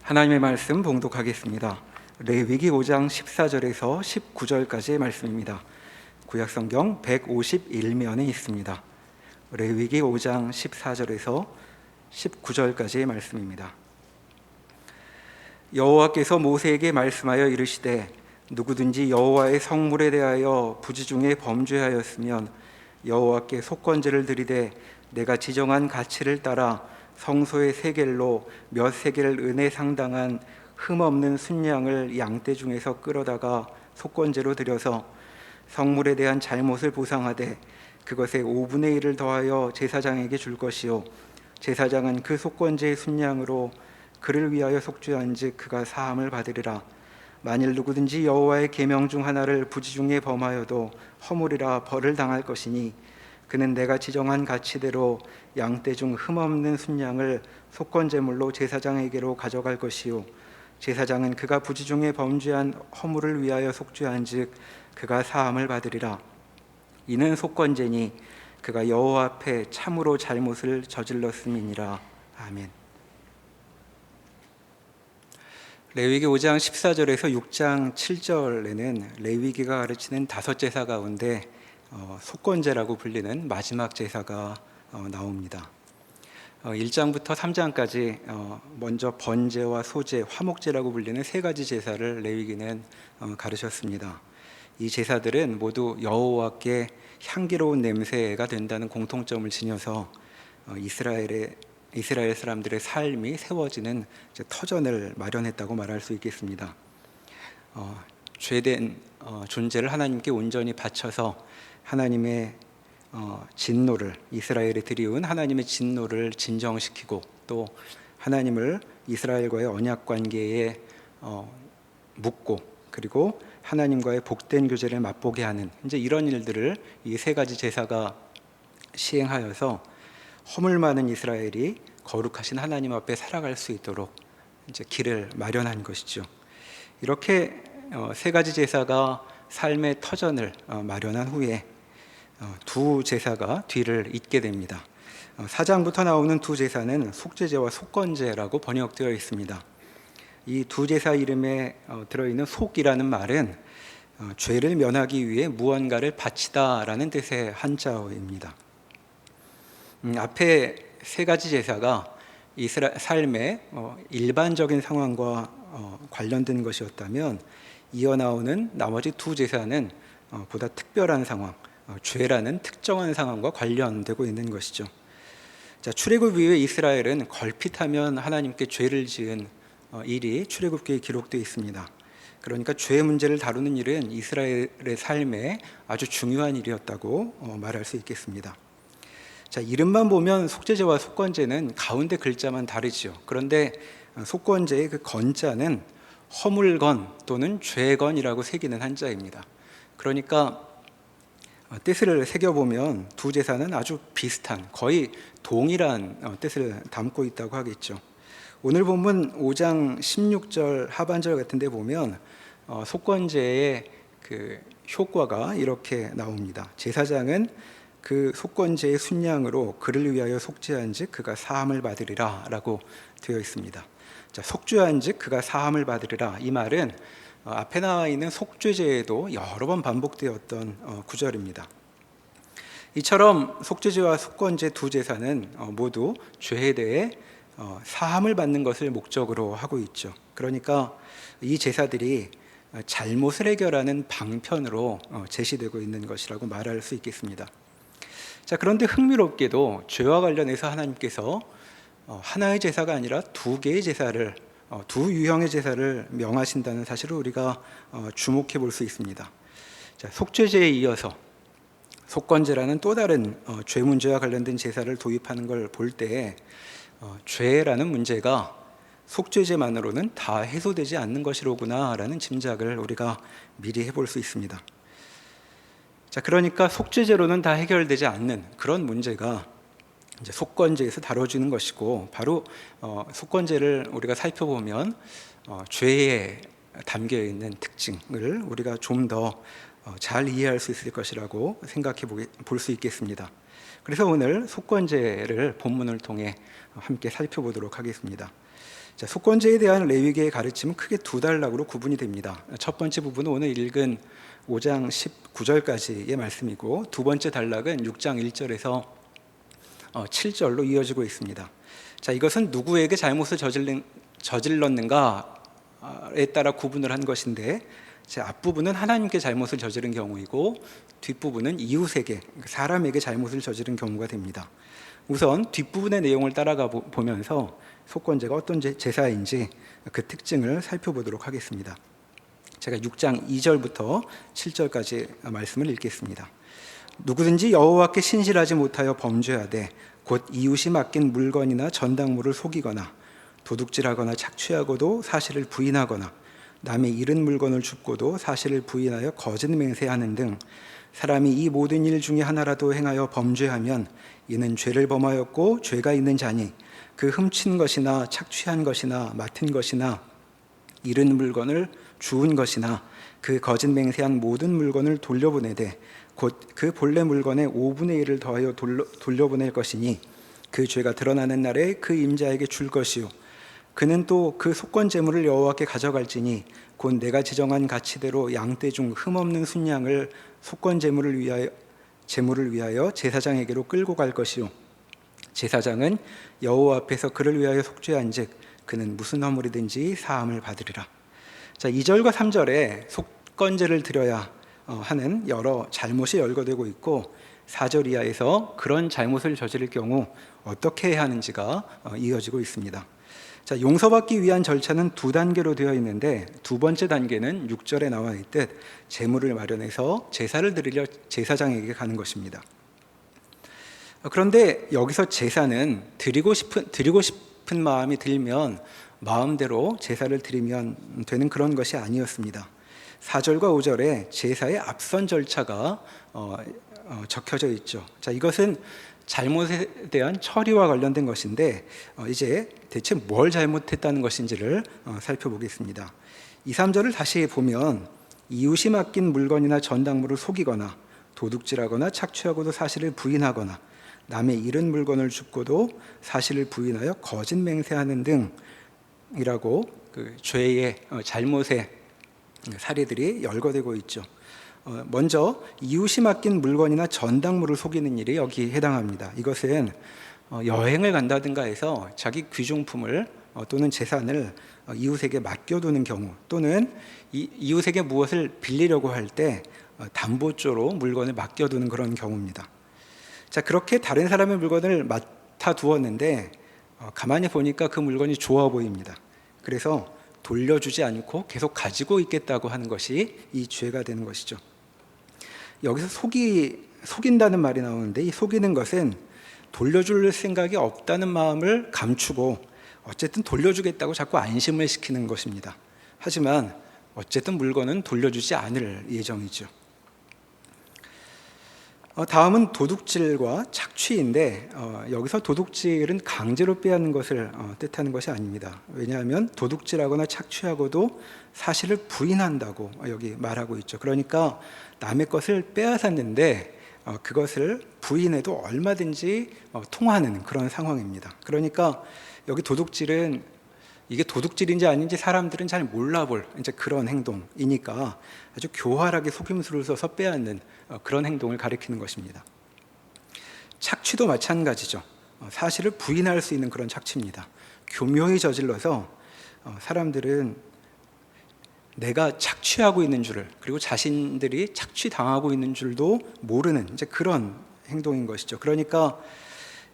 하나님의 말씀 봉독하겠습니다. 레위기 5장 14절에서 19절까지의 말씀입니다. 구약성경 151면에 있습니다. 레위기 5장 14절에서 19절까지의 말씀입니다. 여호와께서 모세에게 말씀하여 이르시되 누구든지 여호와의 성물에 대하여 부지 중에 범죄하였으면 여호와께 속건제를 드리되 내가 지정한 가치를 따라 성소의 세겔로 몇 세겔 은에 상당한 흠없는 순양을 양떼 중에서 끌어다가 속건제로 드려서 성물에 대한 잘못을 보상하되 그것의 5분의 1을 더하여 제사장에게 줄 것이요 제사장은 그 속건제의 순양으로 그를 위하여 속죄한즉 그가 사함을 받으리라. 만일 누구든지 여호와의 계명 중 하나를 부지 중에 범하여도 허물이라 벌을 당할 것이니 그는 내가 지정한 가치대로 양떼 중 흠없는 순양을 속건제물로 제사장에게로 가져갈 것이요 제사장은 그가 부지 중에 범죄한 허물을 위하여 속죄한즉 그가 사함을 받으리라. 이는 속건제니 그가 여호와 앞에 참으로 잘못을 저질렀음이니라. 아멘. 레위기 5장 14절에서 6장 7절에는 레위기가 가르치는 5제사 가운데 속건제라고 불리는 마지막 제사가 나옵니다. 1장부터 3장까지 먼저 번제와 소제, 화목제라고 불리는 3가지 제사를 레위기는 가르쳤습니다. 이 제사들은 모두 여호와께 향기로운 냄새가 된다는 공통점을 지녀서 이스라엘 사람들의 삶이 세워지는 터전을 마련했다고 말할 수 있겠습니다. 죄된 존재를 하나님께 온전히 바쳐서 하나님의 진노를, 이스라엘에 들이운 하나님의 진노를 진정시키고 또 하나님을 이스라엘과의 언약 관계에 묻고 그리고 하나님과의 복된 교제를 맛보게 하는 이제 이런 일들을 이 3가지 제사가 시행하여서 허물 많은 이스라엘이 거룩하신 하나님 앞에 살아갈 수 있도록 이제 길을 마련한 것이죠. 이렇게 3가지 제사가 삶의 터전을 마련한 후에 2 제사가 뒤를 잇게 됩니다. 4장부터 나오는 2 제사는 속죄제와 속건제라고 번역되어 있습니다. 이 2 제사 이름에 들어있는 속이라는 말은 죄를 면하기 위해 무언가를 바치다라는 뜻의 한자어입니다. 앞에 3가지 제사가 이스라엘 삶의 일반적인 상황과 관련된 것이었다면 이어 나오는 나머지 2 제사는 보다 특별한 상황, 죄라는 특정한 상황과 관련되고 있는 것이죠. 자, 출애굽 이후에 이스라엘은 걸핏하면 하나님께 죄를 지은 일이 출애굽기에 기록되어 있습니다. 그러니까 죄 문제를 다루는 일은 이스라엘의 삶에 아주 중요한 일이었다고 말할 수 있겠습니다. 자, 이름만 보면 속죄제와 속건제는 가운데 글자만 다르죠. 그런데 속건제의 그 건자는 허물건 또는 죄건이라고 새기는 한자입니다. 그러니까 뜻을 새겨보면 2 제사는 아주 비슷한 거의 동일한 뜻을 담고 있다고 하겠죠. 오늘 본문 5장 16절 하반절 같은 데 보면 속건제의 그 효과가 이렇게 나옵니다. 제사장은 그 속건제의 순양으로 그를 위하여 속죄한즉 그가 사함을 받으리라 라고 되어 있습니다. 자, 속죄한즉 그가 사함을 받으리라, 이 말은 앞에 나와 있는 속죄제에도 여러 번 반복되었던 구절입니다. 이처럼 속죄제와 속건제 2 제사는 모두 죄에 대해 사함을 받는 것을 목적으로 하고 있죠. 그러니까 이 제사들이 잘못을 해결하는 방편으로 제시되고 있는 것이라고 말할 수 있겠습니다. 자, 그런데 흥미롭게도 죄와 관련해서 하나님께서 하나의 제사가 아니라 2개의 제사를 2 유형의 제사를 명하신다는 사실을 우리가 주목해 볼 수 있습니다. 자, 속죄제에 이어서 속건제라는 또 다른 죄 문제와 관련된 제사를 도입하는 걸 볼 때 죄라는 문제가 속죄제만으로는 다 해소되지 않는 것이로구나라는 짐작을 우리가 미리 해볼 수 있습니다. 자, 그러니까 속죄제로는 다 해결되지 않는 그런 문제가 이제 속건제에서 다뤄지는 것이고, 바로 속건제를 우리가 살펴보면 죄에 담겨 있는 특징을 우리가 좀 더 잘 이해할 수 있을 것이라고 생각해 볼 수 있겠습니다. 그래서 오늘 속건제를 본문을 통해 함께 살펴보도록 하겠습니다. 자, 속건제에 대한 레위기의 가르침은 크게 두 단락으로 구분이 됩니다. 첫 번째 부분은 오늘 읽은 5장 19절까지의 말씀이고, 두 번째 단락은 6장 1절에서 7절로 이어지고 있습니다. 자, 이것은 누구에게 잘못을 저질렀는가에 따라 구분을 한 것인데, 제 앞부분은 하나님께 잘못을 저지른 경우이고 뒷부분은 이웃에게, 사람에게 잘못을 저지른 경우가 됩니다. 우선 뒷부분의 내용을 따라가 보면서 속건제가 어떤 제사인지 그 특징을 살펴보도록 하겠습니다. 제가 6장 2절부터 7절까지 말씀을 읽겠습니다. 누구든지 여호와께 신실하지 못하여 범죄하되 곧 이웃이 맡긴 물건이나 전당물을 속이거나 도둑질하거나 착취하고도 사실을 부인하거나 남의 잃은 물건을 줍고도 사실을 부인하여 거짓 맹세하는 등 사람이 이 모든 일 중에 하나라도 행하여 범죄하면 이는 죄를 범하였고 죄가 있는 자니 그 훔친 것이나 착취한 것이나 맡은 것이나 잃은 물건을 주운 것이나 그 거짓 맹세한 모든 물건을 돌려보내되 곧 그 본래 물건의 5분의 1을 더하여 돌려보낼 것이니 그 죄가 드러나는 날에 그 임자에게 줄 것이요 그는 또 그 속건 제물을 여호와께 가져갈지니 곧 내가 지정한 가치대로 양떼 중 흠없는 순양을 속건 제물을 위하여 제사장에게로 끌고 갈 것이요 제사장은 여호와 앞에서 그를 위하여 속죄한즉 그는 무슨 허물이든지 사함을 받으리라. 자, 2절과 3절에 속건제를 드려야 하는 여러 잘못이 열거되고 있고, 4절 이하에서 그런 잘못을 저지를 경우 어떻게 해야 하는지가 이어지고 있습니다. 자, 용서받기 위한 절차는 두 단계로 되어 있는데, 두 번째 단계는 6절에 나와 있듯 제물을 마련해서 제사를 드리려 제사장에게 가는 것입니다. 그런데 여기서 제사는 드리고 싶은 마음이 들면 마음대로 제사를 드리면 되는 그런 것이 아니었습니다. 4절과 5절에 제사의 앞선 절차가 적혀져 있죠. 자, 이것은 잘못에 대한 처리와 관련된 것인데, 이제 대체 뭘 잘못했다는 것인지를 살펴보겠습니다. 2, 3절을 다시 보면 이웃이 맡긴 물건이나 전당물을 속이거나 도둑질하거나 착취하고도 사실을 부인하거나 남의 잃은 물건을 줍고도 사실을 부인하여 거짓 맹세하는 등이라고 그 죄의 잘못의 사례들이 열거되고 있죠. 먼저 이웃이 맡긴 물건이나 전당물을 속이는 일이 여기 해당합니다. 이것은 여행을 간다든가 해서 자기 귀중품을 또는 재산을 이웃에게 맡겨두는 경우, 또는 이웃에게 무엇을 빌리려고 할 때 담보조로 물건을 맡겨두는 그런 경우입니다. 자, 그렇게 다른 사람의 물건을 맡아두었는데 가만히 보니까 그 물건이 좋아 보입니다. 그래서 돌려주지 않고 계속 가지고 있겠다고 하는 것이 이 죄가 되는 것이죠. 여기서 속인다는 말이 나오는데, 이 속이는 것은 돌려줄 생각이 없다는 마음을 감추고 어쨌든 돌려주겠다고 자꾸 안심을 시키는 것입니다. 하지만 어쨌든 물건은 돌려주지 않을 예정이죠. 다음은 도둑질과 착취인데, 여기서 도둑질은 강제로 빼앗는 것을 뜻하는 것이 아닙니다. 왜냐하면 도둑질하거나 착취하고도 사실을 부인한다고 여기 말하고 있죠. 그러니까 남의 것을 빼앗았는데 그것을 부인해도 얼마든지 통하는 그런 상황입니다. 그러니까 여기 도둑질은 이게 도둑질인지 아닌지 사람들은 잘 몰라볼 이제 그런 행동이니까 아주 교활하게 속임수를 써서 빼앗는 그런 행동을 가리키는 것입니다. 착취도 마찬가지죠. 사실을 부인할 수 있는 그런 착취입니다. 교묘히 저질러서 사람들은 내가 착취하고 있는 줄을, 그리고 자신들이 착취당하고 있는 줄도 모르는 이제 그런 행동인 것이죠. 그러니까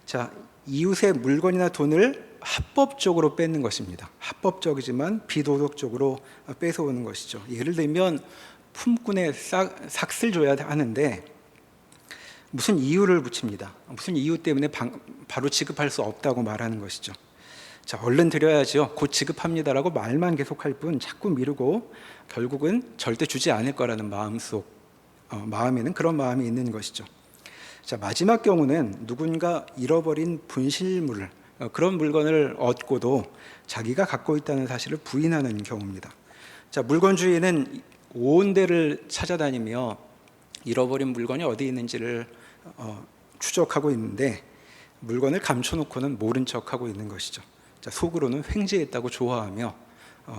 자, 이웃의 물건이나 돈을 합법적으로 뺏는 것입니다. 합법적이지만 비도덕적으로 뺏어오는 것이죠. 예를 들면 품꾼에 삭슬 줘야 하는데 무슨 이유를 붙입니다. 무슨 이유 때문에 바로 지급할 수 없다고 말하는 것이죠. 자, 얼른 드려야죠. 곧 지급합니다라고 말만 계속할 뿐 자꾸 미루고 결국은 절대 주지 않을 거라는 마음에는 그런 마음이 있는 것이죠. 자, 마지막 경우는 누군가 잃어버린 분실물을, 그런 물건을 얻고도 자기가 갖고 있다는 사실을 부인하는 경우입니다. 자, 물건 주인은 온 데를 찾아다니며 잃어버린 물건이 어디 있는지를 추적하고 있는데 물건을 감춰놓고는 모른 척하고 있는 것이죠. 자, 속으로는 횡재했다고 좋아하며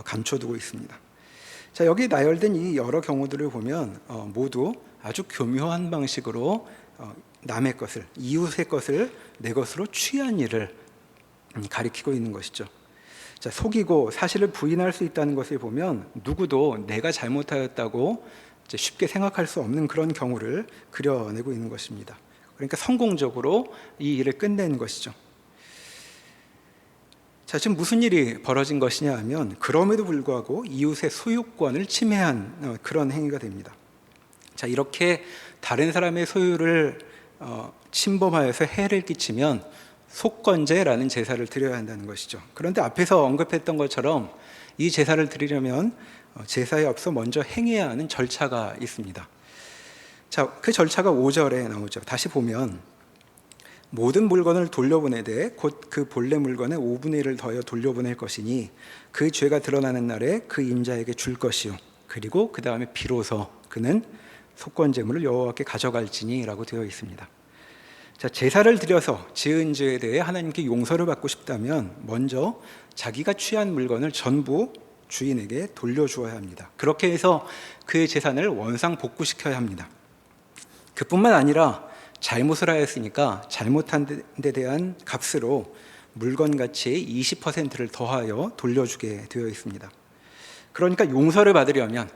감춰두고 있습니다. 자, 여기 나열된 이 여러 경우들을 보면 모두 아주 교묘한 방식으로 남의 것을, 이웃의 것을 내 것으로 취한 일을 가리키고 있는 것이죠. 자, 속이고 사실을 부인할 수 있다는 것을 보면 누구도 내가 잘못하였다고 쉽게 생각할 수 없는 그런 경우를 그려내고 있는 것입니다. 그러니까 성공적으로 이 일을 끝낸 것이죠. 자, 지금 무슨 일이 벌어진 것이냐 하면 그럼에도 불구하고 이웃의 소유권을 침해한 그런 행위가 됩니다. 자, 이렇게 다른 사람의 소유를 침범하여서 해를 끼치면 속건제라는 제사를 드려야 한다는 것이죠. 그런데 앞에서 언급했던 것처럼 이 제사를 드리려면 제사에 앞서 먼저 행해야 하는 절차가 있습니다. 자, 그 절차가 5절에 나오죠. 다시 보면 모든 물건을 돌려보내되 곧 그 본래 물건의 5분의 1을 더하여 돌려보낼 것이니 그 죄가 드러나는 날에 그 임자에게 줄 것이요 그리고 그 다음에 비로소 그는 속건제물을 여호와께 가져갈지니 라고 되어 있습니다. 자, 제사를 드려서 지은 죄에 대해 하나님께 용서를 받고 싶다면 먼저 자기가 취한 물건을 전부 주인에게 돌려주어야 합니다. 그렇게 해서 그의 재산을 원상복구시켜야 합니다. 그뿐만 아니라 잘못을 하였으니까 잘못한 데 대한 값으로 물건 가치의 20%를 더하여 돌려주게 되어 있습니다. 그러니까 용서를 받으려면,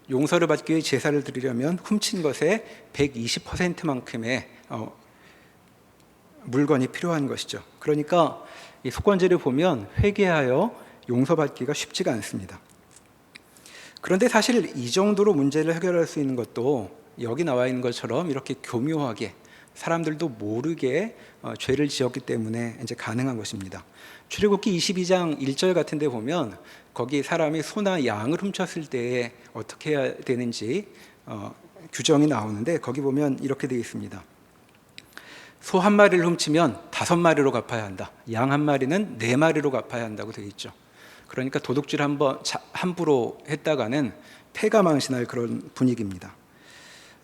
용서를 받기 위해 제사를 드리려면 훔친 것의 120%만큼의 물건이 필요한 것이죠. 그러니까 이 속건제를 보면 회개하여 용서받기가 쉽지가 않습니다. 그런데 사실 이 정도로 문제를 해결할 수 있는 것도 여기 나와 있는 것처럼 이렇게 교묘하게 사람들도 모르게 죄를 지었기 때문에 이제 가능한 것입니다. 출애굽기 22장 1절 같은 데 보면 거기 사람이 소나 양을 훔쳤을 때 어떻게 해야 되는지 규정이 나오는데 거기 보면 이렇게 되어 있습니다. 소 한 마리를 훔치면 5마리로 갚아야 한다. 양 한 마리는 4마리로 갚아야 한다고 되어 있죠. 그러니까 도둑질 한번 함부로 했다가는 패가 망신할 그런 분위기입니다.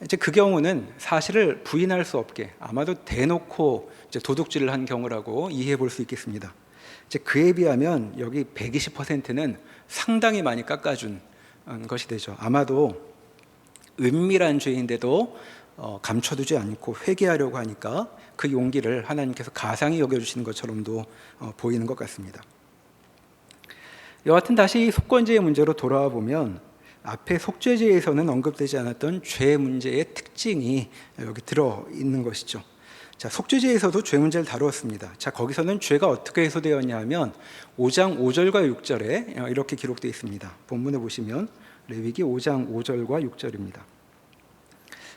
이제 그 경우는 사실을 부인할 수 없게 아마도 대놓고 이제 도둑질을 한 경우라고 이해해 볼 수 있겠습니다. 이제 그에 비하면 여기 120%는 상당히 많이 깎아준 것이 되죠. 아마도 은밀한 죄인데도 감춰두지 않고 회개하려고 하니까 그 용기를 하나님께서 가상히 여겨주시는 것처럼도 보이는 것 같습니다. 여하튼 다시 속건제의 문제로 돌아와 보면 앞에 속죄제에서는 언급되지 않았던 죄 문제의 특징이 여기 들어있는 것이죠. 자, 속죄제에서도 죄 문제를 다루었습니다. 자, 거기서는 죄가 어떻게 해소되었냐 하면 5장 5절과 6절에 이렇게 기록되어 있습니다. 본문에 보시면 레위기 5장 5절과 6절입니다.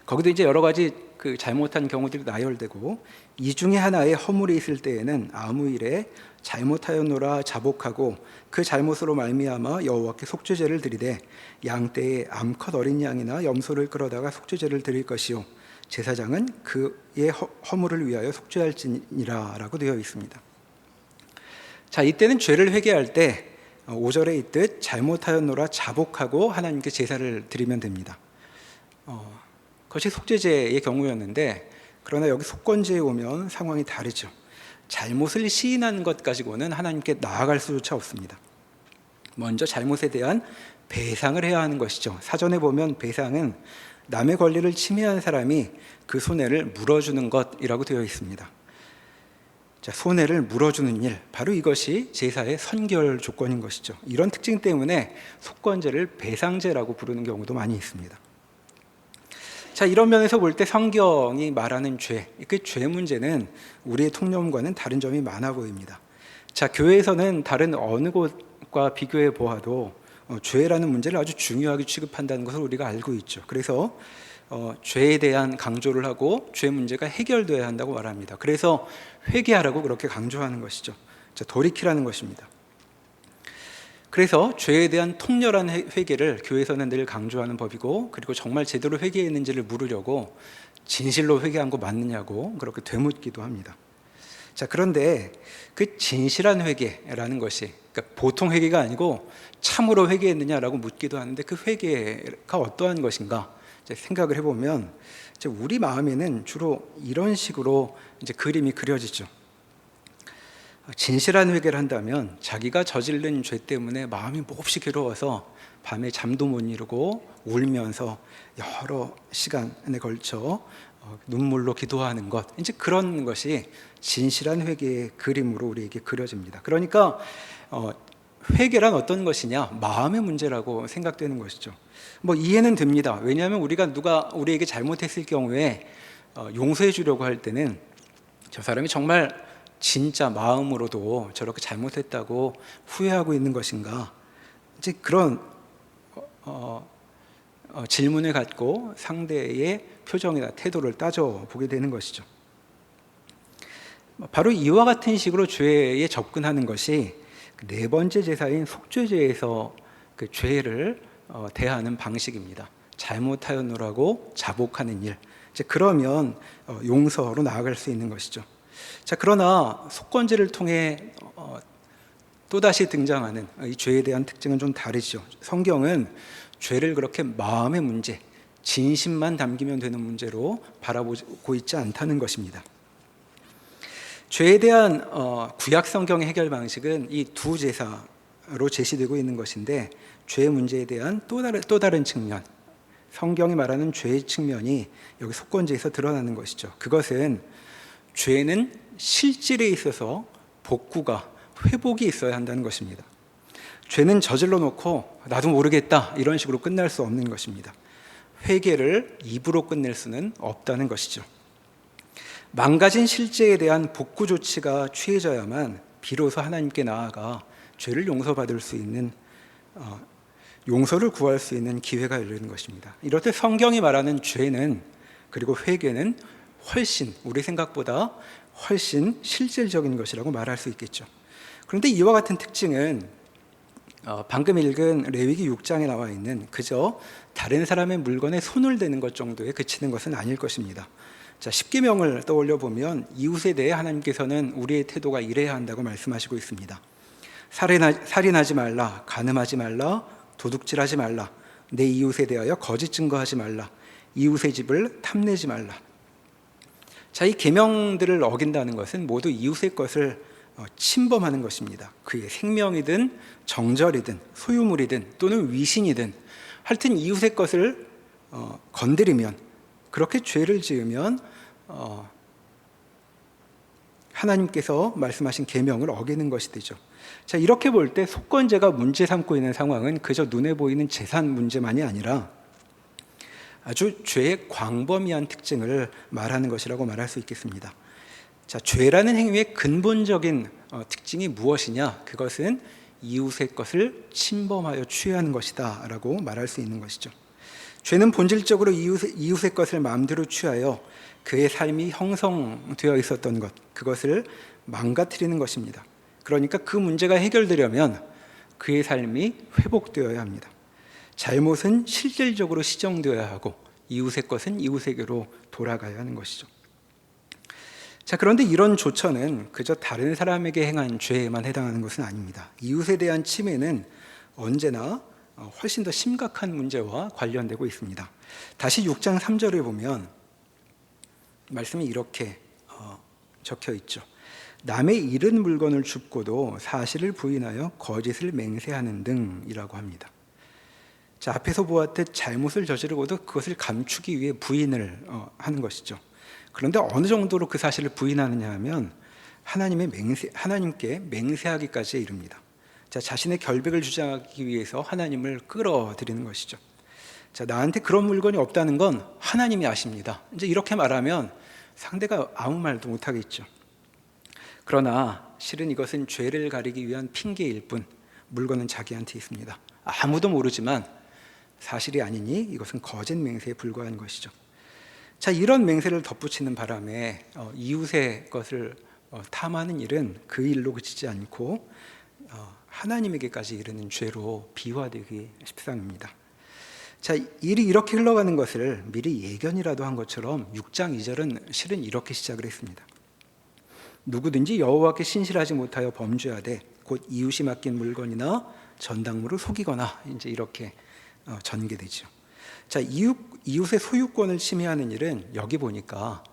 거기도 이제 여러 가지 그 잘못한 경우들이 나열되고 이 중에 하나에 허물이 있을 때에는 아무 일에 잘못하였노라 자복하고 그 잘못으로 말미암아 여호와께 속죄제를 드리되 양떼의 암컷 어린 양이나 염소를 끌어다가 속죄제를 드릴 것이요 제사장은 그의 허물을 위하여 속죄할지니라 라고 되어 있습니다. 자, 이때는 죄를 회개할 때 5절에 있듯 잘못하였노라 자복하고 하나님께 제사를 드리면 됩니다. 그것이 속죄제의 경우였는데 그러나 여기 속건제에 오면 상황이 다르죠. 잘못을 시인하는 것 가지고는 하나님께 나아갈 수조차 없습니다. 먼저 잘못에 대한 배상을 해야 하는 것이죠. 사전에 보면 배상은 남의 권리를 침해한 사람이 그 손해를 물어주는 것이라고 되어 있습니다. 자, 손해를 물어주는 일, 바로 이것이 제사의 선결 조건인 것이죠. 이런 특징 때문에 속건제를 배상제라고 부르는 경우도 많이 있습니다. 자, 이런 면에서 볼 때 성경이 말하는 죄, 그 죄 문제는 우리의 통념과는 다른 점이 많아 보입니다. 자, 교회에서는 다른 어느 곳과 비교해 보아도 죄라는 문제를 아주 중요하게 취급한다는 것을 우리가 알고 있죠. 그래서 죄에 대한 강조를 하고 죄 문제가 해결돼야 한다고 말합니다. 그래서 회개하라고 그렇게 강조하는 것이죠. 자, 돌이키라는 것입니다. 그래서 죄에 대한 통렬한 회개를 교회에서는 늘 강조하는 법이고, 그리고 정말 제대로 회개했는지를 물으려고 진실로 회개한 거 맞느냐고 그렇게 되묻기도 합니다. 자, 그런데 그 진실한 회개라는 것이, 그러니까 보통 회개가 아니고 참으로 회개했느냐라고 묻기도 하는데 그 회개가 어떠한 것인가? 이제 생각을 해보면 이제 우리 마음에는 주로 이런 식으로 이제 그림이 그려지죠. 진실한 회개를 한다면 자기가 저지른 죄 때문에 마음이 몹시 괴로워서 밤에 잠도 못 이루고 울면서 여러 시간에 걸쳐 눈물로 기도하는 것, 이제 그런 것이 진실한 회개의 그림으로 우리에게 그려집니다. 그러니까 회개란 어떤 것이냐? 마음의 문제라고 생각되는 것이죠. 뭐 이해는 됩니다. 왜냐하면 우리가 누가 우리에게 잘못했을 경우에 용서해 주려고 할 때는 저 사람이 정말 진짜 마음으로도 저렇게 잘못했다고 후회하고 있는 것인가, 이제 그런 질문을 갖고 상대의 표정이나 태도를 따져보게 되는 것이죠. 바로 이와 같은 식으로 죄에 접근하는 것이 네 번째 제사인 속죄제에서 그 죄를 대하는 방식입니다. 잘못하였노라고 자복하는 일, 이제 그러면 용서로 나아갈 수 있는 것이죠. 자, 그러나 속건제를 통해 또다시 등장하는 이 죄에 대한 특징은 좀 다르죠. 성경은 죄를 그렇게 마음의 문제, 진심만 담기면 되는 문제로 바라보고 있지 않다는 것입니다. 죄에 대한 구약 성경의 해결 방식은 이 두 제사로 제시되고 있는 것인데, 죄 문제에 대한 또 다른 측면, 성경이 말하는 죄의 측면이 여기 속건제에서 드러나는 것이죠. 그것은 죄는 실질에 있어서 복구가, 회복이 있어야 한다는 것입니다. 죄는 저질러 놓고 나도 모르겠다 이런 식으로 끝날 수 없는 것입니다. 회개를 입으로 끝낼 수는 없다는 것이죠. 망가진 실제에 대한 복구 조치가 취해져야만 비로소 하나님께 나아가 죄를 용서받을 수 있는, 용서를 구할 수 있는 기회가 열리는 것입니다. 이렇듯 성경이 말하는 죄는, 그리고 회개는 훨씬, 우리 생각보다 훨씬 실질적인 것이라고 말할 수 있겠죠. 그런데 이와 같은 특징은 방금 읽은 레위기 6장에 나와 있는 그저 다른 사람의 물건에 손을 대는 것 정도에 그치는 것은 아닐 것입니다. 자, 십계명을 떠올려 보면 이웃에 대해 하나님께서는 우리의 태도가 이래야 한다고 말씀하시고 있습니다. 살인하지 말라, 간음하지 말라, 도둑질하지 말라, 내 이웃에 대하여 거짓 증거하지 말라, 이웃의 집을 탐내지 말라. 자, 이 계명들을 어긴다는 것은 모두 이웃의 것을 침범하는 것입니다. 그의 생명이든 정절이든 소유물이든 또는 위신이든 하여튼 이웃의 것을 건드리면, 그렇게 죄를 지으면 하나님께서 말씀하신 계명을 어기는 것이 되죠. 자, 이렇게 볼 때 속건제가 문제 삼고 있는 상황은 그저 눈에 보이는 재산 문제만이 아니라 아주 죄의 광범위한 특징을 말하는 것이라고 말할 수 있겠습니다. 자, 죄라는 행위의 근본적인 특징이 무엇이냐? 그것은 이웃의 것을 침범하여 취하는 것이다 라고 말할 수 있는 것이죠. 죄는 본질적으로 이웃의 것을 마음대로 취하여 그의 삶이 형성되어 있었던 것, 그것을 망가뜨리는 것입니다. 그러니까 그 문제가 해결되려면 그의 삶이 회복되어야 합니다. 잘못은 실질적으로 시정되어야 하고 이웃의 것은 이웃에게로 돌아가야 하는 것이죠. 자, 그런데 이런 조처는 그저 다른 사람에게 행한 죄에만 해당하는 것은 아닙니다. 이웃에 대한 침해는 언제나 훨씬 더 심각한 문제와 관련되고 있습니다. 다시 6장 3절에 보면 말씀이 이렇게 적혀 있죠. 남의 잃은 물건을 줍고도 사실을 부인하여 거짓을 맹세하는 등이라고 합니다. 자, 앞에서 보았듯 잘못을 저지르고도 그것을 감추기 위해 부인을 하는 것이죠. 그런데 어느 정도로 그 사실을 부인하느냐 하면 하나님께 맹세하기까지 이릅니다. 자, 자신의 결백을 주장하기 위해서 하나님을 끌어들이는 것이죠. 자, 나한테 그런 물건이 없다는 건 하나님이 아십니다. 이제 이렇게 말하면 상대가 아무 말도 못하겠죠. 그러나 실은 이것은 죄를 가리기 위한 핑계일 뿐, 물건은 자기한테 있습니다. 아무도 모르지만 사실이 아니니 이것은 거짓 맹세에 불과한 것이죠. 자, 이런 맹세를 덧붙이는 바람에 이웃의 것을 탐하는 일은 그 일로 그치지 않고 하나님에게까지 이르는 죄로 비화되기 십상입니다. 자, 일이 이렇게 흘러가는 것을 미리 예견이라도 한 것처럼 6장 2절은 실은 이렇게 시작을 했습니다. 누구든지 여호와께 신실하지 못하여 범죄하되 곧 이웃이 맡긴 물건이나 전당물을 속이거나, 이제 이렇게 전개되죠. 자, 이웃의 소유권을 침해하는 일은 여기 보니까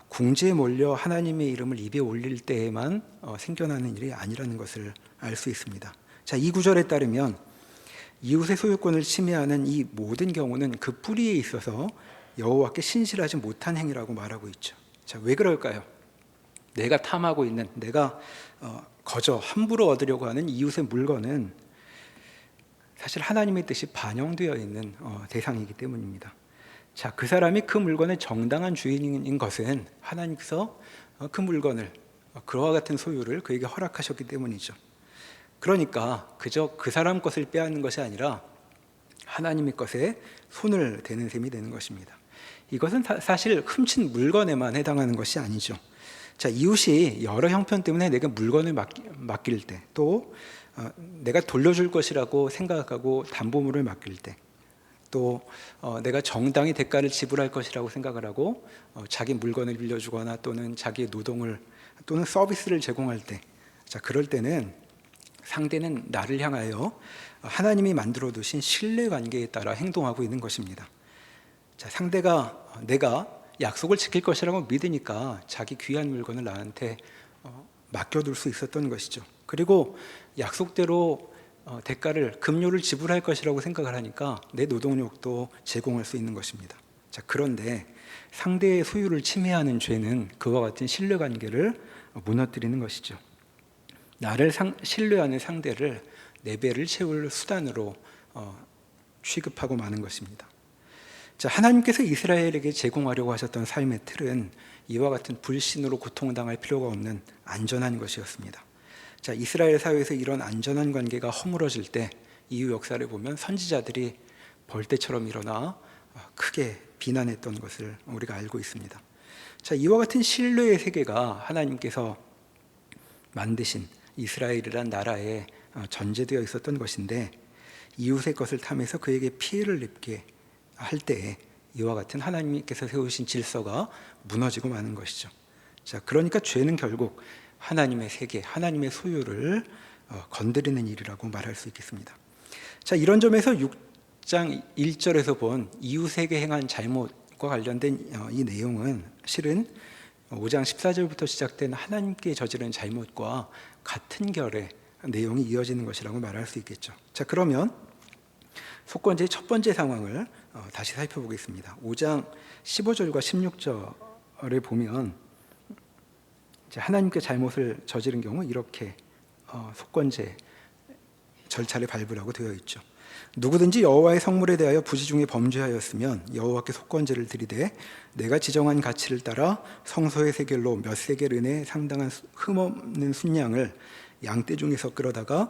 궁지에 몰려 하나님의 이름을 입에 올릴 때에만 생겨나는 일이 아니라는 것을 알 수 있습니다. 자, 이 구절에 따르면 이웃의 소유권을 침해하는 이 모든 경우는 그 뿌리에 있어서 여호와께 신실하지 못한 행위라고 말하고 있죠. 자, 왜 그럴까요? 내가 탐하고 있는, 내가 거저 함부로 얻으려고 하는 이웃의 물건은 사실 하나님의 뜻이 반영되어 있는 대상이기 때문입니다. 자, 그 사람이 그 물건의 정당한 주인인 것은 하나님께서 그 물건을, 그와 같은 소유를 그에게 허락하셨기 때문이죠. 그러니까 그저 그 사람 것을 빼앗는 것이 아니라 하나님의 것에 손을 대는 셈이 되는 것입니다. 이것은 사실 훔친 물건에만 해당하는 것이 아니죠. 자, 이웃이 여러 형편 때문에 내가 물건을 맡길 때, 또 내가 돌려줄 것이라고 생각하고 담보물을 맡길 때, 또 내가 정당히 대가를 지불할 것이라고 생각을 하고 자기 물건을 빌려주거나 또는 자기의 노동을 또는 서비스를 제공할 때, 자, 그럴 때는 상대는 나를 향하여 하나님이 만들어 두신 신뢰관계에 따라 행동하고 있는 것입니다. 자, 상대가 내가 약속을 지킬 것이라고 믿으니까 자기 귀한 물건을 나한테 맡겨둘 수 있었던 것이죠. 그리고 약속대로 대가를, 급료를 지불할 것이라고 생각을 하니까 내 노동력도 제공할 수 있는 것입니다. 자, 그런데 상대의 소유를 침해하는 죄는 그와 같은 신뢰관계를 무너뜨리는 것이죠. 나를 신뢰하는 상대를 내 배를 채울 수단으로 취급하고 마는 것입니다. 자, 하나님께서 이스라엘에게 제공하려고 하셨던 삶의 틀은 이와 같은 불신으로 고통당할 필요가 없는 안전한 것이었습니다. 자, 이스라엘 사회에서 이런 안전한 관계가 허물어질 때 이후 역사를 보면 선지자들이 벌떼처럼 일어나 크게 비난했던 것을 우리가 알고 있습니다. 자, 이와 같은 신뢰의 세계가 하나님께서 만드신 이스라엘이란 나라에 전제되어 있었던 것인데, 이웃의 것을 탐해서 그에게 피해를 입게 할 때에 이와 같은 하나님께서 세우신 질서가 무너지고 마는 것이죠. 자, 그러니까 죄는 결국 하나님의 세계, 하나님의 소유를 건드리는 일이라고 말할 수 있겠습니다. 자, 이런 점에서 6장 1절에서 본 이웃에게 행한 잘못과 관련된 이 내용은 실은 5장 14절부터 시작된 하나님께 저지른 잘못과 같은 결의 내용이 이어지는 것이라고 말할 수 있겠죠. 자, 그러면 속건제의 첫 번째 상황을 다시 살펴보겠습니다. 5장 15절과 16절을 보면 하나님께 잘못을 저지른 경우 이렇게 속건제 절차를 밟으라고 되어 있죠. 누구든지 여호와의 성물에 대하여 부지 중에 범죄하였으면 여호와께 속건제를 드리되 내가 지정한 가치를 따라 성소의 세겔로 몇 세겔 은에 상당한 흠없는 순양을 양떼 중에서 끌어다가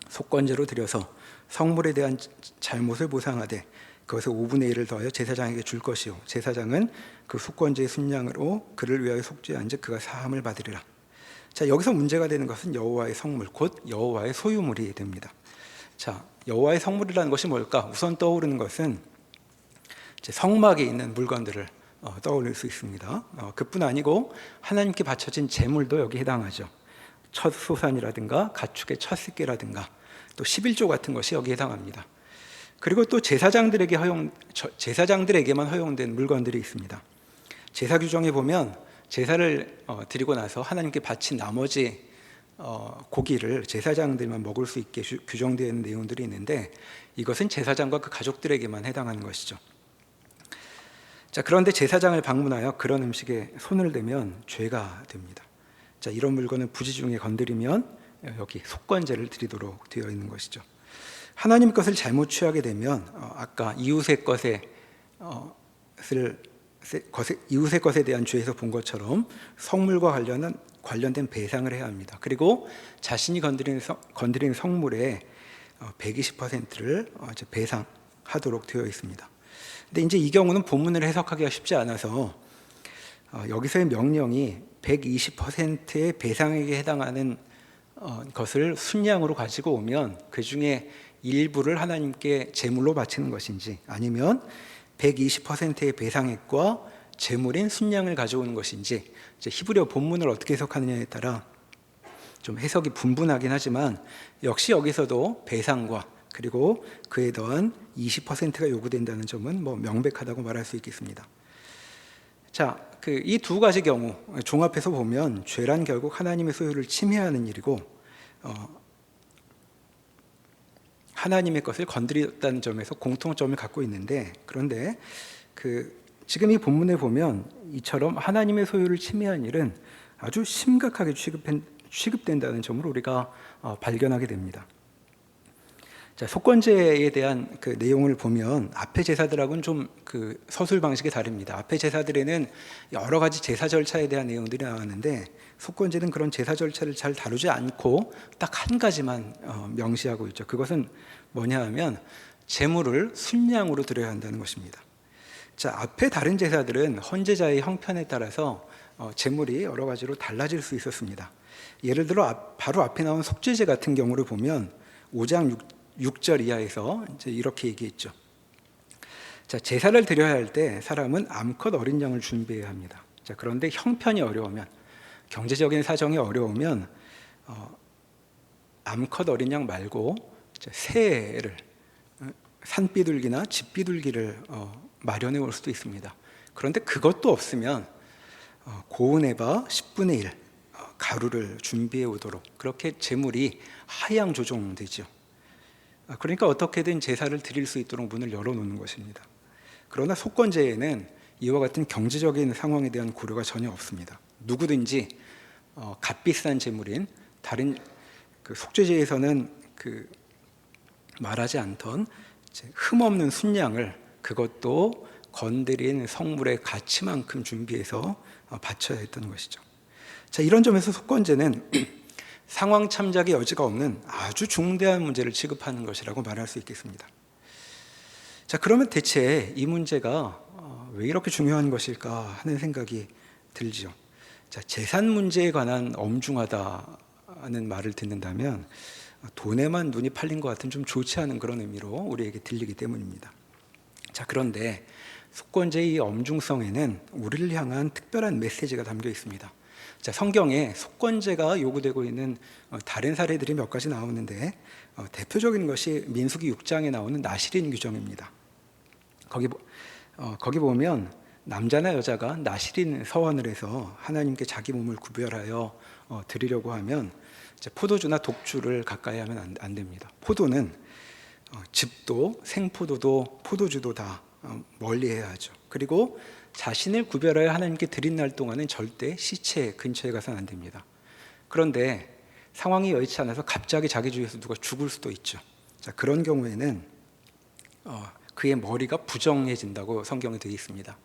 속건제로 드려서 성물에 대한 잘못을 보상하되 그것의 5분의 1을 더하여 제사장에게 줄 것이요 제사장은 그 속건제의 순양으로 그를 위하여 속죄한 즉 그가 사함을 받으리라. 자, 여기서 문제가 되는 것은 여호와의 성물, 곧 여호와의 소유물이 됩니다. 자, 여호와의 성물이라는 것이 뭘까? 우선 떠오르는 것은 성막에 있는 물건들을 떠올릴 수 있습니다. 그뿐 아니고 하나님께 바쳐진 제물도 여기 해당하죠. 첫 소산이라든가 가축의 첫 새끼라든가 또 11조 같은 것이 여기 해당합니다. 그리고 또 제사장들에게만 허용된 물건들이 있습니다. 제사 규정에 보면 제사를 드리고 나서 하나님께 바친 나머지 고기를 제사장들만 먹을 수 있게 규정되어 있는 내용들이 있는데 이것은 제사장과 그 가족들에게만 해당하는 것이죠. 자, 그런데 제사장을 방문하여 그런 음식에 손을 대면 죄가 됩니다. 자, 이런 물건을 부지 중에 건드리면 여기 속건제를 드리도록 되어 있는 것이죠. 하나님 것을 잘못 취하게 되면 아까 이웃의 것에 대한 죄에서 본 것처럼 성물과 관련된 배상을 해야 합니다. 그리고 자신이 건드린 성물의 120%를 배상하도록 되어 있습니다. 근데 이제 이 경우는 본문을 해석하기가 쉽지 않아서 여기서의 명령이 120%의 배상액에 해당하는 것을 순양으로 가지고 오면 그 중에 일부를 하나님께 제물로 바치는 것인지 아니면 120%의 배상액과 제물인 순양을 가져오는 것인지 히브리어 본문을 어떻게 해석하느냐에 따라 좀 해석이 분분하긴 하지만 역시 여기서도 배상과 그리고 그에 더한 20%가 요구된다는 점은 뭐 명백하다고 말할 수 있겠습니다. 자, 이 두 가지 경우 종합해서 보면 죄란 결국 하나님의 소유를 침해하는 일이고 하나님의 것을 건드렸다는 점에서 공통점을 갖고 있는데, 그런데 지금 이 본문에 보면 이처럼 하나님의 소유를 침해한 일은 아주 심각하게 취급된다는 점을 우리가 발견하게 됩니다. 자, 속건제에 대한 내용을 보면 앞의 제사들하고는 좀 서술 방식이 다릅니다. 앞의 제사들에는 여러 가지 제사 절차에 대한 내용들이 나왔는데, 속건제는 그런 제사 절차를 잘 다루지 않고 딱 한 가지만 명시하고 있죠. 그것은 뭐냐 하면 제물을 순양으로 드려야 한다는 것입니다. 자, 앞에 다른 제사들은 헌제자의 형편에 따라서 제물이 여러 가지로 달라질 수 있었습니다. 예를 들어 바로 앞에 나온 속죄제 같은 경우를 보면 5장 6절 이하에서 이제 이렇게 얘기했죠. 자, 제사를 드려야 할 때 사람은 암컷 어린 양을 준비해야 합니다. 자, 그런데 형편이 어려우면, 경제적인 사정이 어려우면 암컷 어린 양 말고 새를, 산비둘기나 집비둘기를 마련해 올 수도 있습니다. 그런데 그것도 없으면 고운 에바 10분의 1 가루를 준비해 오도록, 그렇게 제물이 하향 조정되죠. 그러니까 어떻게든 제사를 드릴 수 있도록 문을 열어놓는 것입니다. 그러나 속건제에는 이와 같은 경제적인 상황에 대한 고려가 전혀 없습니다. 누구든지 값비싼 제물인 다른 속죄제에서는 말하지 않던 흠없는 순양을, 그것도 건드린 성물의 가치만큼 준비해서 바쳐야 했던 것이죠. 자, 이런 점에서 속건제는 상황 참작의 여지가 없는 아주 중대한 문제를 취급하는 것이라고 말할 수 있겠습니다. 자, 그러면 대체 이 문제가 왜 이렇게 중요한 것일까 하는 생각이 들죠. 자, 재산 문제에 관한 엄중하다는 말을 듣는다면 돈에만 눈이 팔린 것 같은 좀 좋지 않은 그런 의미로 우리에게 들리기 때문입니다. 자, 그런데 속건제의 이 엄중성에는 우리를 향한 특별한 메시지가 담겨 있습니다. 자, 성경에 속건제가 요구되고 있는 다른 사례들이 몇 가지 나오는데 대표적인 것이 민수기 6장에 나오는 나실인 규정입니다. 거기 보면 남자나 여자가 나실인 서원을 해서 하나님께 자기 몸을 구별하여 드리려고 하면 포도주나 독주를 가까이 하면 안 됩니다. 포도는 즙도 생포도도 포도주도 다 멀리해야 하죠. 그리고 자신을 구별하여 하나님께 드린 날 동안은 절대 시체 근처에 가서는 안 됩니다. 그런데 상황이 여의치 않아서 갑자기 자기 주위에서 누가 죽을 수도 있죠. 자, 그런 경우에는 그의 머리가 부정해진다고 성경에 되어 있습니다.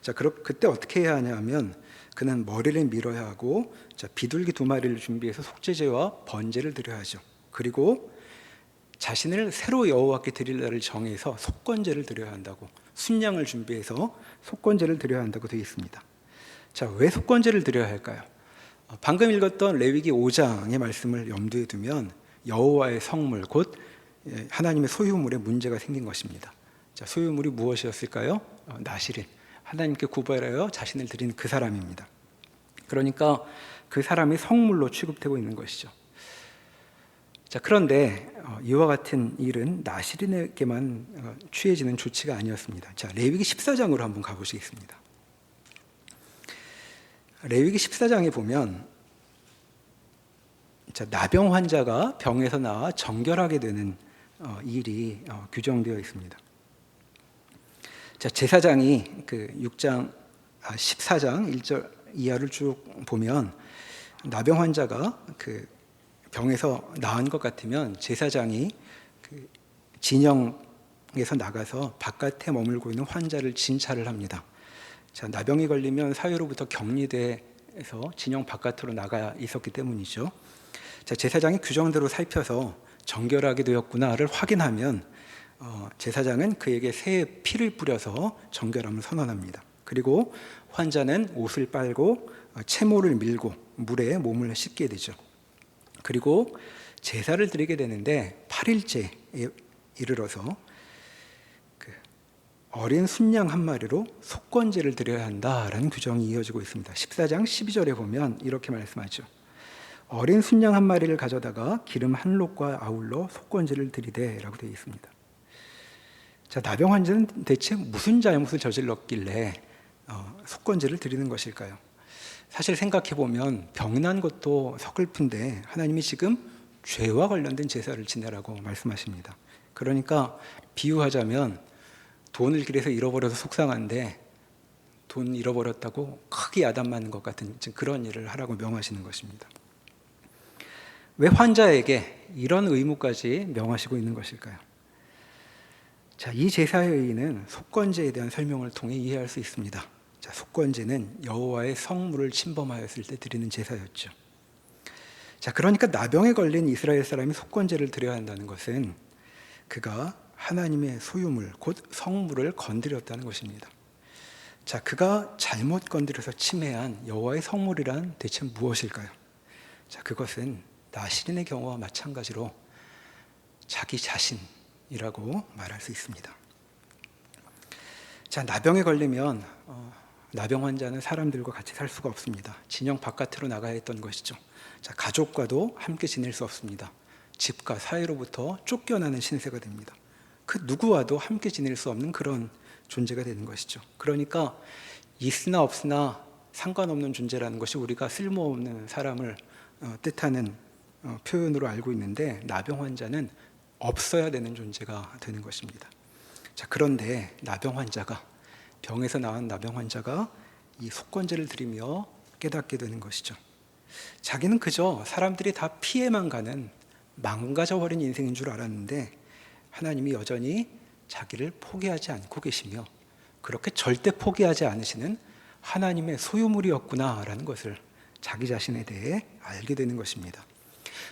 자, 그때 어떻게 해야 하냐면 그는 머리를 밀어야 하고, 자, 비둘기 2마리를 준비해서 속죄제와 번제를 드려야 하죠. 그리고 자신을 새로 여호와께 드릴 날을 정해서 속건제를 드려야 한다고, 순양을 준비해서 속건제를 드려야 한다고 되어 있습니다. 자, 왜 속건제를 드려야 할까요? 방금 읽었던 레위기 5장의 말씀을 염두에 두면 여호와의 성물, 곧 하나님의 소유물에 문제가 생긴 것입니다. 자, 소유물이 무엇이었을까요? 나실인, 하나님께 구별하여 자신을 드린 그 사람입니다. 그러니까 그 사람이 성물로 취급되고 있는 것이죠. 자, 그런데 이와 같은 일은 나실인에게만 취해지는 조치가 아니었습니다. 자, 레위기 14장으로 한번 가보시겠습니다. 레위기 14장에 보면 나병 환자가 병에서 나아 정결하게 되는 일이 규정되어 있습니다. 자, 제사장이 14장 1절 이하를 쭉 보면 나병 환자가 병에서 나은 것 같으면 제사장이 진영에서 나가서 바깥에 머물고 있는 환자를 진찰을 합니다. 자, 나병이 걸리면 사회로부터 격리돼서 진영 바깥으로 나가 있었기 때문이죠. 자, 제사장이 규정대로 살펴서 정결하게 되었구나를 확인하면 제사장은 그에게 새의 피를 뿌려서 정결함을 선언합니다. 그리고 환자는 옷을 빨고 채모를 밀고 물에 몸을 씻게 되죠. 그리고 제사를 드리게 되는데 8일째에 이르러서 어린 순양 1마리로 속건제를 드려야 한다라는 규정이 이어지고 있습니다. 14장 12절에 보면 이렇게 말씀하죠. 어린 순양 한 마리를 가져다가 기름 한 록과 아울러 속건제를 드리되라고 되어 있습니다. 자, 나병 환자는 대체 무슨 잘못을 저질렀길래 속건제를 드리는 것일까요? 사실 생각해 보면 병난 것도 서글픈데 하나님이 지금 죄와 관련된 제사를 지내라고 말씀하십니다. 그러니까 비유하자면 돈을 길에서 잃어버려서 속상한데 돈 잃어버렸다고 크게 야단 맞는 것 같은 그런 일을 하라고 명하시는 것입니다. 왜 환자에게 이런 의무까지 명하시고 있는 것일까요? 자, 이 제사의 의의는 속건제에 대한 설명을 통해 이해할 수 있습니다. 자, 속건제는 여호와의 성물을 침범하였을 때 드리는 제사였죠. 자, 그러니까 나병에 걸린 이스라엘 사람이 속건제를 드려야 한다는 것은 그가 하나님의 소유물, 곧 성물을 건드렸다는 것입니다. 자, 그가 잘못 건드려서 침해한 여호와의 성물이란 대체 무엇일까요? 자, 그것은 나시린의 경우와 마찬가지로 자기 자신이라고 말할 수 있습니다. 자, 나병에 걸리면 나병 환자는 사람들과 같이 살 수가 없습니다. 진영 바깥으로 나가야 했던 것이죠. 자, 가족과도 함께 지낼 수 없습니다. 집과 사회로부터 쫓겨나는 신세가 됩니다. 그 누구와도 함께 지낼 수 없는 그런 존재가 되는 것이죠. 그러니까 있으나 없으나 상관없는 존재라는 것이 우리가 쓸모없는 사람을 뜻하는 표현으로 알고 있는데, 나병 환자는 없어야 되는 존재가 되는 것입니다. 자, 그런데 나병 환자가, 병에서 나은 나병 환자가 이 속건제를 드리며 깨닫게 되는 것이죠. 자기는 그저 사람들이 다 피해만 가는 망가져버린 인생인 줄 알았는데 하나님이 여전히 자기를 포기하지 않고 계시며 그렇게 절대 포기하지 않으시는 하나님의 소유물이었구나라는 것을 자기 자신에 대해 알게 되는 것입니다.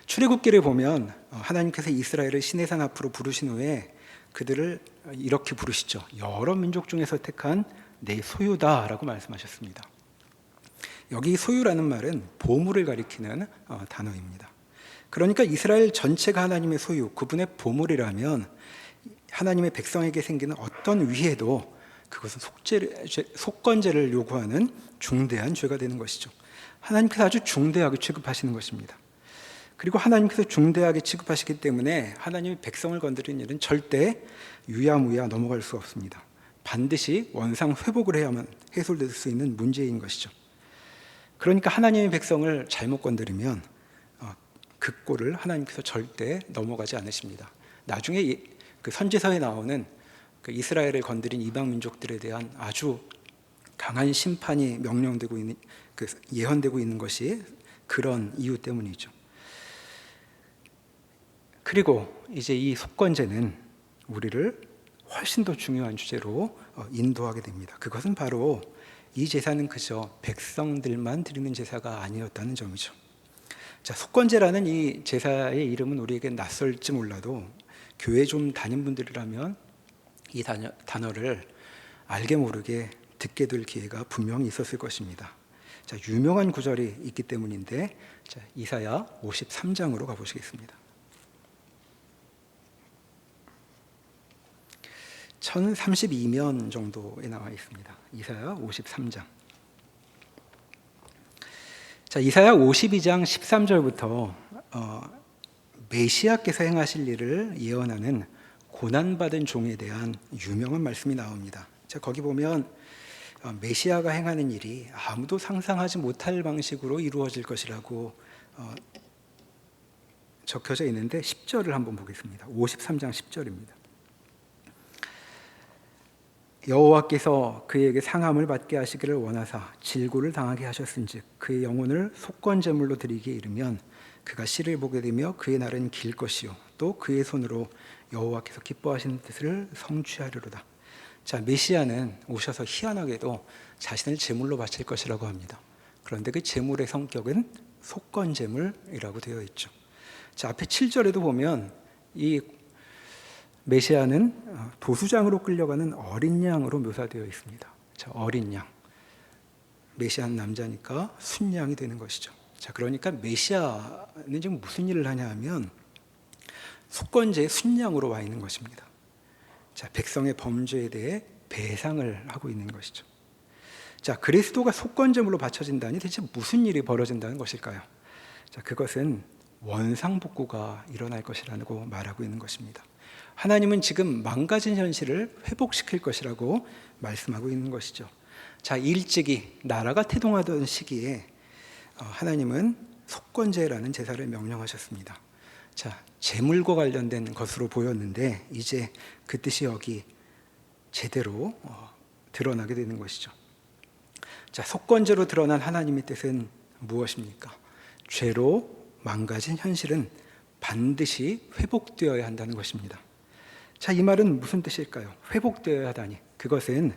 출애굽기를 보면 하나님께서 이스라엘을 시내산 앞으로 부르신 후에 그들을 이렇게 부르시죠. 여러 민족 중에서 택한 내 소유다라고 말씀하셨습니다. 여기 소유라는 말은 보물을 가리키는 단어입니다. 그러니까 이스라엘 전체가 하나님의 소유, 그분의 보물이라면 하나님의 백성에게 생기는 어떤 위해도 그것은 속건제를 요구하는 중대한 죄가 되는 것이죠. 하나님께서 아주 중대하게 취급하시는 것입니다. 그리고 하나님께서 중대하게 취급하시기 때문에 하나님의 백성을 건드리는 일은 절대 유야무야 넘어갈 수 없습니다. 반드시 원상 회복을 해야만 해소될 수 있는 문제인 것이죠. 그러니까 하나님의 백성을 잘못 건드리면 그 꼴을 하나님께서 절대 넘어가지 않으십니다. 나중에 그 선지서에 나오는 그 이스라엘을 건드린 이방 민족들에 대한 아주 강한 심판이 명령되고 있는, 예언되고 있는 것이 그런 이유 때문이죠. 그리고 이제 이 속건제는 우리를 훨씬 더 중요한 주제로 인도하게 됩니다. 그것은 바로 이 제사는 그저 백성들만 드리는 제사가 아니었다는 점이죠. 자, 속건제라는 이 제사의 이름은 우리에게 낯설지 몰라도 교회 좀 다닌 분들이라면 이 단어를 알게 모르게 듣게 될 기회가 분명히 있었을 것입니다. 자, 유명한 구절이 있기 때문인데, 자, 이사야 53장으로 가보시겠습니다. 1032면 정도에 나와 있습니다. 이사야 53장. 자, 이사야 52장 13절부터 메시아께서 행하실 일을 예언하는 고난받은 종에 대한 유명한 말씀이 나옵니다. 자, 거기 보면 메시아가 행하는 일이 아무도 상상하지 못할 방식으로 이루어질 것이라고 적혀져 있는데 10절을 한번 보겠습니다. 53장 10절입니다. 여호와께서 그에게 상함을 받게 하시기를 원하사 질고를 당하게 하셨은즉 그의 영혼을 속건제물로 드리기에 이르면 그가 씨를 보게 되며 그의 날은 길 것이요 또 그의 손으로 여호와께서 기뻐하시는 뜻을 성취하리로다. 자, 메시아는 오셔서 희한하게도 자신을 제물로 바칠 것이라고 합니다. 그런데 그 제물의 성격은 속건제물이라고 되어 있죠. 자, 앞에 7절에도 보면 이 메시아는 도수장으로 끌려가는 어린 양으로 묘사되어 있습니다. 자, 어린 양. 메시아는 남자니까 순양이 되는 것이죠. 자, 그러니까 메시아는 지금 무슨 일을 하냐 하면 속건제의 순양으로 와 있는 것입니다. 자, 백성의 범죄에 대해 배상을 하고 있는 것이죠. 자, 그리스도가 속건제물로 바쳐진다니 대체 무슨 일이 벌어진다는 것일까요? 자, 그것은 원상복구가 일어날 것이라고 말하고 있는 것입니다. 하나님은 지금 망가진 현실을 회복시킬 것이라고 말씀하고 있는 것이죠. 자, 일찍이 나라가 태동하던 시기에 하나님은 속건제라는 제사를 명령하셨습니다. 자, 재물과 관련된 것으로 보였는데 이제 그 뜻이 여기 제대로 드러나게 되는 것이죠. 자, 속건제로 드러난 하나님의 뜻은 무엇입니까? 죄로 망가진 현실은 반드시 회복되어야 한다는 것입니다. 자, 이 말은 무슨 뜻일까요? 회복되어야 하다니, 그것은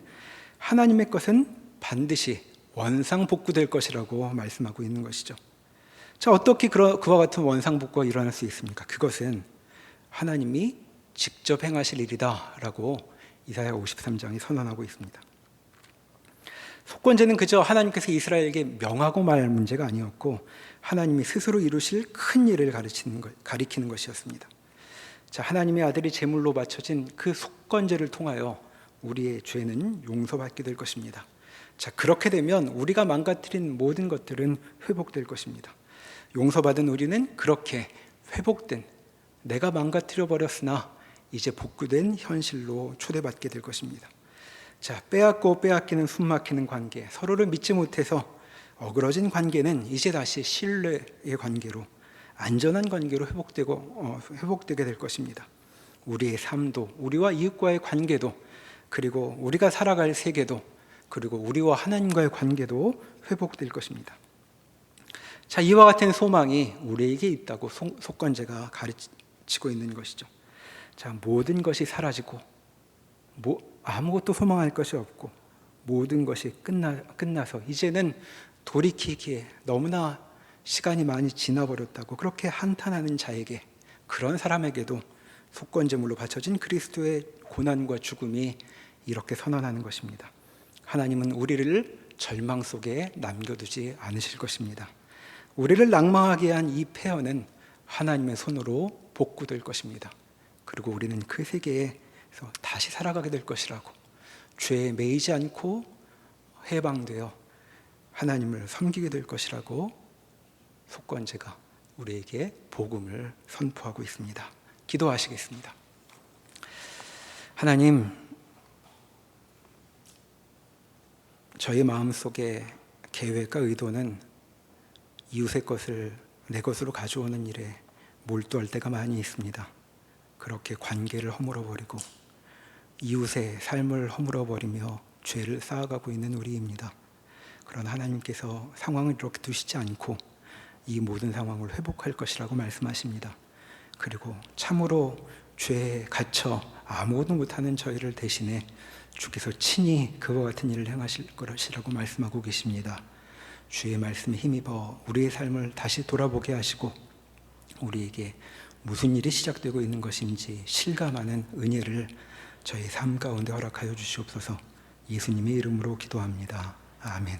하나님의 것은 반드시 원상복구될 것이라고 말씀하고 있는 것이죠. 자, 어떻게 그와 같은 원상복구가 일어날 수 있습니까? 그것은 하나님이 직접 행하실 일이다 라고 이사야 53장이 선언하고 있습니다. 속건제는 그저 하나님께서 이스라엘에게 명하고 말 문제가 아니었고 하나님이 스스로 이루실 큰 일을 가리키는 것이었습니다. 자, 하나님의 아들이 제물로 바쳐진 그 속건제를 통하여 우리의 죄는 용서받게 될 것입니다. 자, 그렇게 되면 우리가 망가뜨린 모든 것들은 회복될 것입니다. 용서받은 우리는 그렇게 회복된, 내가 망가뜨려 버렸으나 이제 복구된 현실로 초대받게 될 것입니다. 자, 빼앗고 빼앗기는 숨막히는 관계, 서로를 믿지 못해서 어그러진 관계는 이제 다시 신뢰의 관계로, 안전한 관계로 회복되게 될 것입니다. 우리의 삶도, 우리와 이웃과의 관계도, 그리고 우리가 살아갈 세계도, 그리고 우리와 하나님과의 관계도 회복될 것입니다. 자, 이와 같은 소망이 우리에게 있다고 속건제가 가르치고 있는 것이죠. 자, 모든 것이 사라지고 아무것도 소망할 것이 없고 모든 것이 끝나서 이제는 돌이키기에 너무나 시간이 많이 지나버렸다고 그렇게 한탄하는 자에게, 그런 사람에게도 속건제물로 바쳐진 그리스도의 고난과 죽음이 이렇게 선언하는 것입니다. 하나님은 우리를 절망 속에 남겨두지 않으실 것입니다. 우리를 낭망하게 한 이 폐허는 하나님의 손으로 복구될 것입니다. 그리고 우리는 그 세계에서 다시 살아가게 될 것이라고, 죄에 매이지 않고 해방되어 하나님을 섬기게 될 것이라고 속건제가 우리에게 복음을 선포하고 있습니다. 기도하시겠습니다. 하나님, 저희 마음속에 계획과 의도는 이웃의 것을 내 것으로 가져오는 일에 몰두할 때가 많이 있습니다. 그렇게 관계를 허물어버리고 이웃의 삶을 허물어버리며 죄를 쌓아가고 있는 우리입니다. 그러나 하나님께서 상황을 이렇게 두시지 않고 이 모든 상황을 회복할 것이라고 말씀하십니다. 그리고 참으로 죄에 갇혀 아무것도 못하는 저희를 대신해 주께서 친히 그와 같은 일을 행하실 것이라고 말씀하고 계십니다. 주의 말씀에 힘입어 우리의 삶을 다시 돌아보게 하시고 우리에게 무슨 일이 시작되고 있는 것인지 실감하는 은혜를 저희 삶 가운데 허락하여 주시옵소서. 예수님의 이름으로 기도합니다. 아멘.